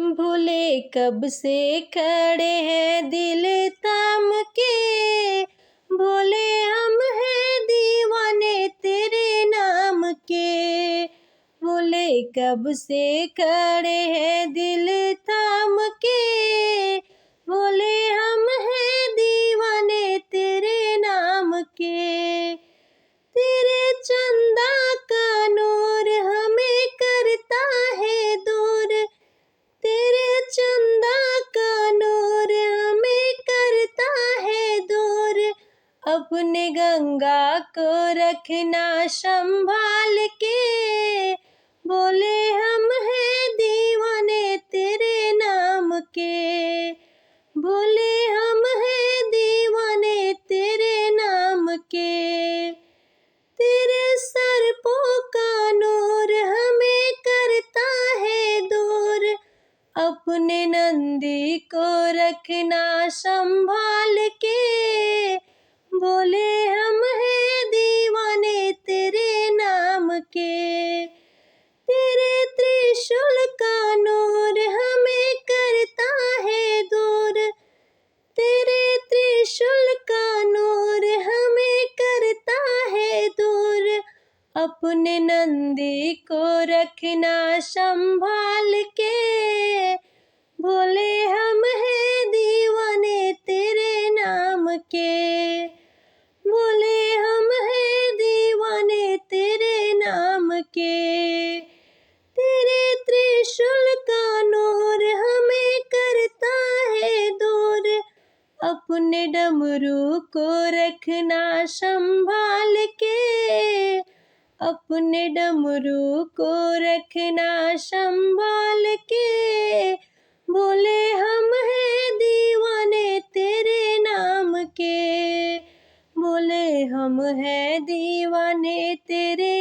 भोले कब से खड़े हैं दिल थाम के, भोले हम हैं दीवाने तेरे नाम के। भोले कब से खड़े हैं दिल थाम के, भोले हम हैं दीवाने तेरे नाम के। तेरे चंदा का नूर हमें करता है दूर, तेरे चंदा का नूर हमें करता है दूर। अपने गंगा को रखना संभाल के, बोले हम हैं दीवाने तेरे नाम के। बोले हम हैं दीवाने तेरे नाम के। तेरे सर्पों का नूर हमें करता है दूर, अपने नंदी को रखना संभाल के। बोले हम हैं दीवाने तेरे नाम के। तेरे त्रिशूल का नूर हमें करता है दूर, तेरे त्रिशूल का नूर हमें करता है दूर। अपने नंदी को रखना संभाल के, बोले हम हैं दीवाने तेरे नाम के। बोले हम हैं दीवाने तेरे नाम के। तेरे त्रिशूल का नूर हमें करता है दूर, अपने डमरू को रखना संभाल के। अपने डमरू को रखना संभाल के, बोले हम हैं दीवाने तेरे नाम के। बोले हम हैं दीवाने तेरे